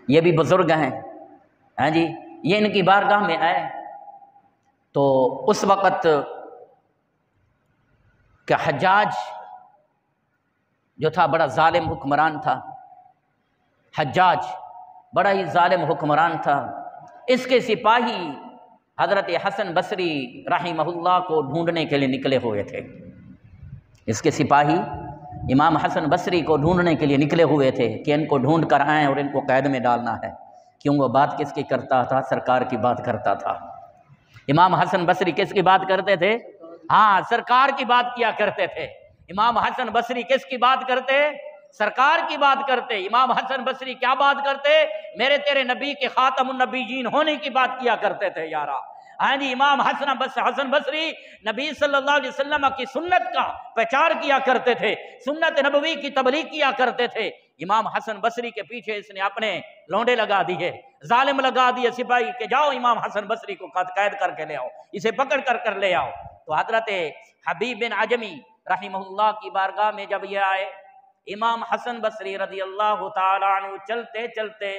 یہ بھی بزرگ ہیں، ہاں جی، یہ ان کی بارگاہ میں آئے تو اس وقت کہ حجاج جو تھا بڑا ظالم حکمران تھا، حجاج بڑا ہی ظالم حکمران تھا، اس کے سپاہی حضرت حسن بصری رحمہ اللہ کو ڈھونڈنے کے لیے نکلے ہوئے تھے۔ اس کے سپاہی امام حسن بصری کو ڈھونڈنے کے لیے نکلے ہوئے تھے کہ ان کو ڈھونڈ کر آئیں اور ان کو قید میں ڈالنا ہے، کیوں وہ بات کس کی کرتا تھا؟ سرکار کی بات کرتا تھا۔ امام حسن بصری کس کی بات کرتے تھے؟ ہاں، سرکار کی بات کیا کرتے تھے۔ امام حسن بصری کس کی بات کرتے؟ سرکار کی بات کرتے۔ امام حسن بصری کیا بات کرتے؟ میرے تیرے نبی کے خاتم النبیین ہونے کی بات کیا کرتے تھے یارا۔ ہاں جی، امام حسن بصری نبی صلی اللہ علیہ وسلم کی سنت کا پرچار کیا کرتے تھے، سنت نبوی کی تبلیغ کیا کرتے تھے۔ امام حسن بصری کے پیچھے اس نے اپنے لونڈے لگا دیے، ظالم لگا دیے سپاہی کہ جاؤ امام حسن بصری کو قید کر کے لے آؤ، اسے پکڑ کر لے آؤ۔ تو حضرت حبیب بن عجمی رحمہ اللہ کی بارگاہ میں جب یہ آئے، امام حسن بصری رضی اللہ تعالیٰ عنہ چلتے چلتے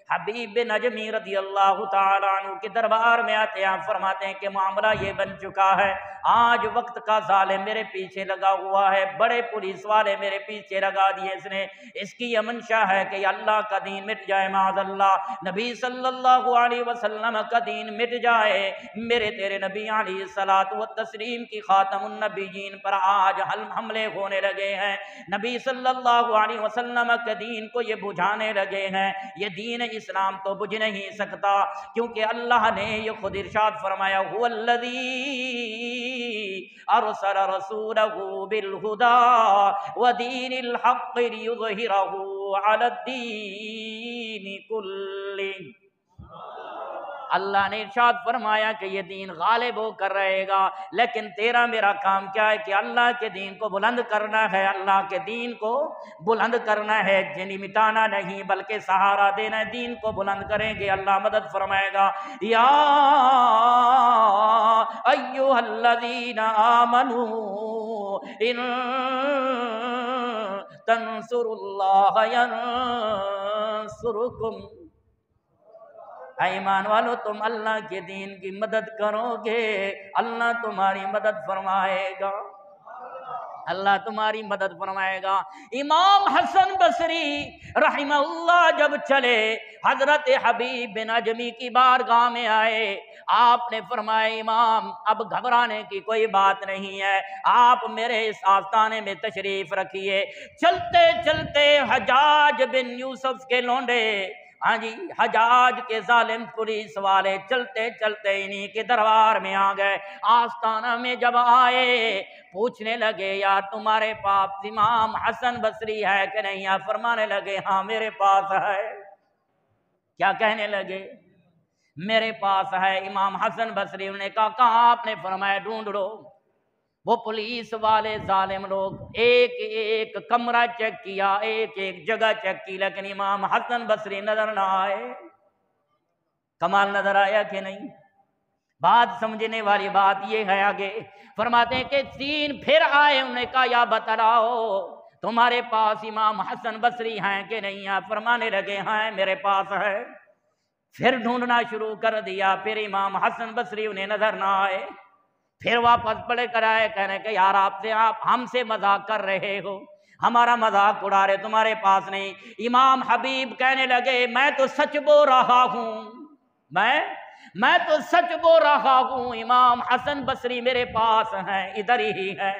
حبیب بن عجمی رضی اللہ تعالیٰ عنہ کے دربار میں آتے ہیں، فرماتے ہیں کہ معاملہ یہ بن چکا ہے، آج وقت کا ظالم میرے پیچھے لگا ہوا ہے، بڑے پولیس والے میرے پیچھے لگا دیے، اس کی یہ منشا ہے کہ اللہ کا دین مٹ جائے، معاذ اللہ نبی صلی اللہ علیہ وسلم کا دین مٹ جائے، میرے تیرے نبی علیہ الصلوۃ والتسلیم کی خاتم النبیین پر آج حملے ہونے لگے ہیں، نبی صلی اللہ علیہ وسلم کے دین کو یہ بجھانے لگے ہیں، یہ دین اسلام تو بجھ نہیں سکتا، کیونکہ اللہ نے یہ خود ارشاد فرمایا هو الذی ارسل رسولہ بالہدی ودین الحق لیظہرہ علی الدین کلہ۔ اللہ نے ارشاد فرمایا کہ یہ دین غالب ہو کر رہے گا، لیکن تیرا میرا کام کیا ہے کہ اللہ کے دین کو بلند کرنا ہے، اللہ کے دین کو بلند کرنا ہے، یعنی مٹانا نہیں بلکہ سہارا دینا ہے، دین کو بلند کریں گے اللہ مدد فرمائے گا۔ یا ایھا الذین آمنوا ان تنصروا اللہ ینصرکم، اے ایمان والو تم اللہ کے دین کی مدد کرو گے، اللہ تمہاری مدد فرمائے گا، اللہ تمہاری مدد فرمائے گا۔ امام حسن بصری رحمہ اللہ جب چلے، حضرت حبیب بن عجمی کی بارگاہ میں آئے، آپ نے فرمایا امام اب گھبرانے کی کوئی بات نہیں ہے، آپ میرے اس آستانے میں تشریف رکھیے۔ چلتے چلتے حجاج بن یوسف کے لونڈے، ہاں جی، حجاج کے ظالم پولیس والے چلتے چلتے انہی کے دربار میں آ گئے، آستانہ میں جب آئے پوچھنے لگے یار تمہارے پاس امام حسن بصری ہے کہ نہیں؟ آپ فرمانے لگے ہاں میرے پاس ہے۔ کیا کہنے لگے؟ میرے پاس ہے امام حسن بصری۔ انہوں نے کہا کہاں؟ آپ نے فرمایا ڈھونڈ لو۔ وہ پولیس والے ظالم لوگ ایک ایک کمرہ چیک کیا، ایک ایک جگہ چیک کی، لیکن امام حسن بصری نظر نہ آئے۔ کمال نظر آیا کہ نہیں؟ بات سمجھنے والی بات یہ ہے، آگے فرماتے ہیں کہ تین پھر آئے، انہوں نے کہا یا بتلاؤ تمہارے پاس امام حسن بصری ہیں کہ نہیں؟ آپ فرمانے لگے ہاں میرے پاس ہے۔ پھر ڈھونڈنا شروع کر دیا، پھر امام حسن بصری انہیں نظر نہ آئے، پھر واپس پڑے کر آئے، کہنے کہ یار آپ ہم سے مذاق کر رہے ہو، ہمارا مذاق اڑا رہے، تمہارے پاس نہیں۔ امام حبیب کہنے لگے میں تو سچ بول رہا ہوں، میں تو سچ بول رہا ہوں، امام حسن بصری میرے پاس ہیں، ادھر ہی ہے۔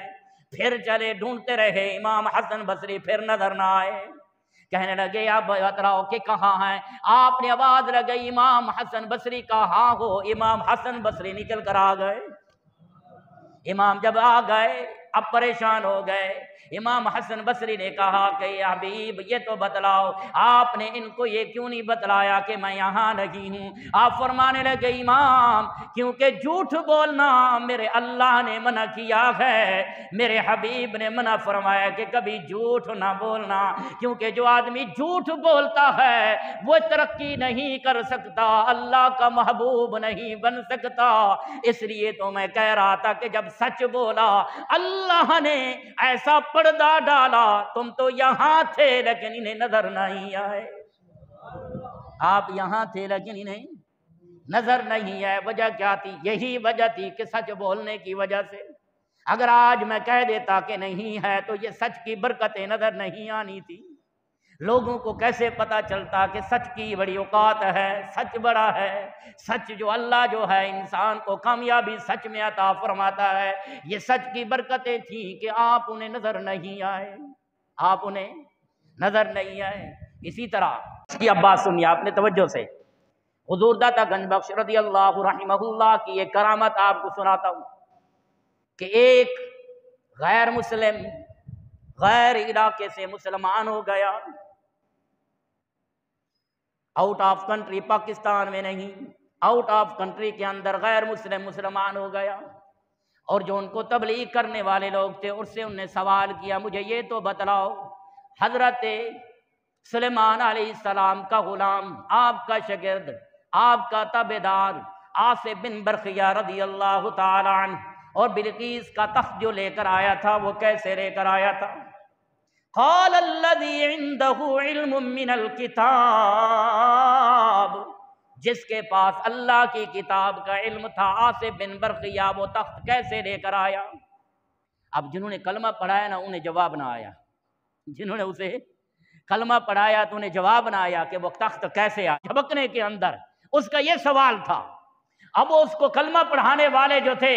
پھر چلے ڈھونڈتے رہے، امام حسن بصری پھر نظر نہ آئے، کہنے لگے آپ بتلاؤ کہ کہاں ہیں؟ آپ نے آواز لگائی امام حسن بصری کہاں ہو؟ امام حسن بصری نکل کر آ گئے۔ امام جب آ گئے اب پریشان ہو گئے، امام حسن بصری نے کہا کہ یا حبیب یہ تو بتلاؤ آپ نے ان کو یہ کیوں نہیں بتلایا کہ میں یہاں نہیں ہوں؟ آپ فرمانے لگے امام کیونکہ جھوٹ بولنا میرے اللہ نے منع کیا ہے، میرے حبیب نے منع فرمایا کہ کبھی جھوٹ نہ بولنا، کیونکہ جو آدمی جھوٹ بولتا ہے وہ ترقی نہیں کر سکتا، اللہ کا محبوب نہیں بن سکتا۔ اس لیے تو میں کہہ رہا تھا کہ جب سچ بولا اللہ نے ایسا پردہ ڈالا، تم تو یہاں تھے لیکن انہیں نظر نہیں آئے۔ آپ یہاں تھے لیکن نہیں نظر نہیں ہے۔ وجہ کیا تھی؟ یہی وجہ تھی کہ سچ بولنے کی وجہ سے۔ اگر آج میں کہہ دیتا کہ نہیں ہے تو یہ سچ کی برکتیں نظر نہیں آنی تھی۔ لوگوں کو کیسے پتا چلتا کہ سچ کی بڑی اوقات ہے، سچ بڑا ہے، سچ جو اللہ جو ہے انسان کو کامیابی سچ میں عطا فرماتا ہے۔ یہ سچ کی برکتیں تھیں کہ آپ انہیں نظر نہیں آئے، آپ انہیں نظر نہیں آئے۔ اسی طرح اس کی اب بات سنیے آپ نے توجہ سے، حضور داتا گنج بخش رضی اللہ رحمہ اللہ کی ایک کرامت آپ کو سناتا ہوں کہ ایک غیر مسلم غیر علاقے سے مسلمان ہو گیا، آؤٹ آف کنٹری، پاکستان میں نہیں، آؤٹ آف کنٹری کے اندر غیر مسلم مسلمان ہو گیا، اور جو ان کو تبلیغ کرنے والے لوگ تھے اس سے انہوں نے سوال کیا مجھے یہ تو بتلاؤ حضرت سلیمان علیہ السلام کا غلام، آپ کا شاگرد، آپ کا تابعدار آصف بن برخیہ رضی اللہ تعالی عنہ، اور بلقیس کا تخت جو لے کر آیا تھا وہ کیسے لے کر آیا تھا؟ قال الذي عنده علم من الكتاب، جس کے پاس اللہ کی کتاب کا علم تھا، آصف بن برخیہ وہ تخت کیسے لے کر آیا؟ اب جنہوں نے کلمہ پڑھایا نا انہیں جواب نہ آیا، جنہوں نے اسے کلمہ پڑھایا تو انہیں جواب نہ آیا کہ وہ تخت کیسے آیا۔ جھبکنے کے اندر اس کا یہ سوال تھا۔ اب اس کو کلمہ پڑھانے والے جو تھے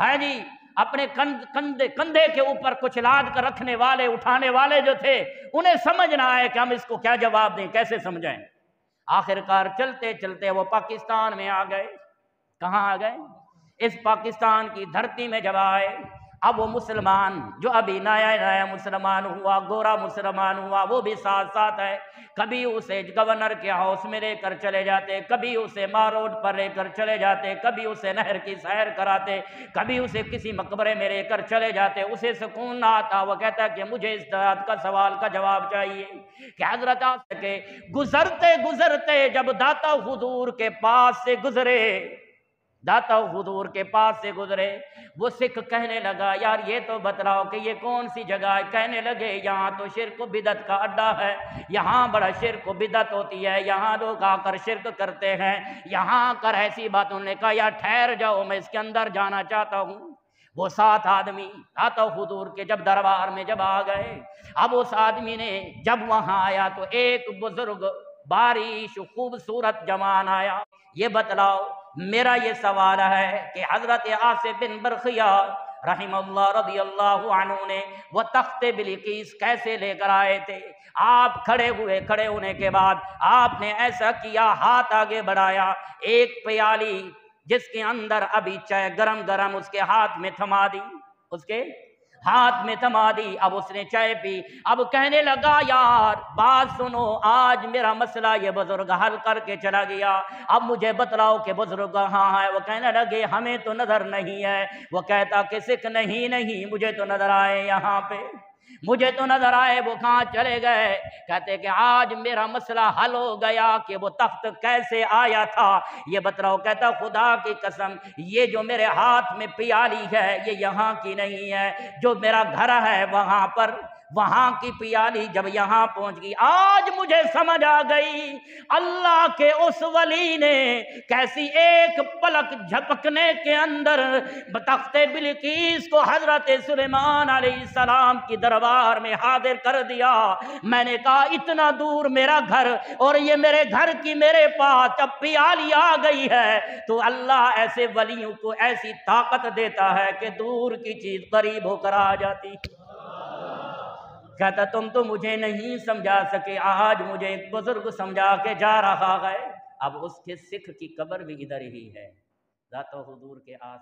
ہاں جی اپنے کندھے کے اوپر کچھ لاد کر رکھنے والے اٹھانے والے جو تھے انہیں سمجھ نہ آئے کہ ہم اس کو کیا جواب دیں، کیسے سمجھائیں۔ آخر کار چلتے چلتے وہ پاکستان میں آ گئے۔ کہاں آ گئے؟ اس پاکستان کی دھرتی میں جب آئے، اب وہ مسلمان جو ابھی نیا مسلمان ہوا، گورا مسلمان ہوا، وہ بھی ساتھ ساتھ ہے، کبھی اسے گورنر کے ہاؤس میں لے کر چلے جاتے، کبھی اسے مار روڈ پر لے کر چلے جاتے، کبھی اسے نہر کی سیر کراتے، کبھی اسے کسی مقبرے میں لے کر چلے جاتے۔ اسے سکون نہ آتا، وہ کہتا کہ مجھے اس بات کا سوال کا جواب چاہیے کہ حضرت آ سکے گزرتے گزرتے جب داتا حضور کے پاس سے گزرے، داتا حضور کے پاس سے گزرے، وہ سکھ کہنے لگا یار یہ تو بتلاؤ کہ یہ کون سی جگہ ہے؟ کہنے لگے یہاں تو شرک و بدعت کا اڈا ہے، یہاں بڑا شرک و بدعت ہوتی ہے، یہاں لوگ آ کر شرک کرتے ہیں، یہاں آ کر ایسی بات۔ انہوں نے کہا یار ٹھہر جاؤ میں اس کے اندر جانا چاہتا ہوں۔ وہ 7 آدمی داتا حضور کے جب دربار میں جب آ گئے، اب اس آدمی نے جب وہاں آیا تو ایک بزرگ باریش خوبصورت جوان آیا، یہ بتلاؤ میرا یہ سوال ہے کہ حضرت آصف بن برخیہ رحم اللہ رضی اللہ عنہ نے وہ تخت بلقیس کیسے لے کر آئے تھے؟ آپ کھڑے ہوئے، کھڑے ہونے کے بعد آپ نے ایسا کیا، ہاتھ آگے بڑھایا، ایک پیالی جس کے اندر ابھی چائے گرم گرم اس کے ہاتھ میں تھما دی، اس کے ہاتھ میں تھما دی۔ اب اس نے چائے پی، اب کہنے لگا یار بات سنو، آج میرا مسئلہ یہ بزرگ حل کر کے چلا گیا، اب مجھے بتلاؤ کہ بزرگ کہاں ہے؟ وہ کہنے لگے ہمیں تو نظر نہیں ہے۔ وہ کہتا کہ سکھ نہیں مجھے تو نظر آئے، یہاں پہ مجھے تو نظر آئے، وہ کہاں چلے گئے؟ کہتے کہ آج میرا مسئلہ حل ہو گیا کہ وہ تخت کیسے آیا تھا یہ بتلاؤ۔ کہتا خدا کی قسم یہ جو میرے ہاتھ میں پیالی ہے یہ یہاں کی نہیں ہے، جو میرا گھر ہے وہاں پر وہاں کی پیالی جب یہاں پہنچ گئی۔ آج مجھے سمجھ آ گئی اللہ کے اس ولی نے کیسی ایک پلک جھپکنے کے اندر تخت بلقیس کو حضرت سلیمان علیہ السلام کی دربار میں حاضر کر دیا۔ میں نے کہا اتنا دور میرا گھر اور یہ میرے گھر کی میرے پاس جب پیالی آ گئی ہے تو اللہ ایسے ولیوں کو ایسی طاقت دیتا ہے کہ دور کی چیز قریب ہو کر آ جاتی۔ کہتا تم تو مجھے نہیں سمجھا سکے، آج مجھے ایک بزرگ سمجھا کے جا رہا ہے۔ اب اس کے سکھ کی قبر بھی ادھر ہی ہے، ذات حضور کے آس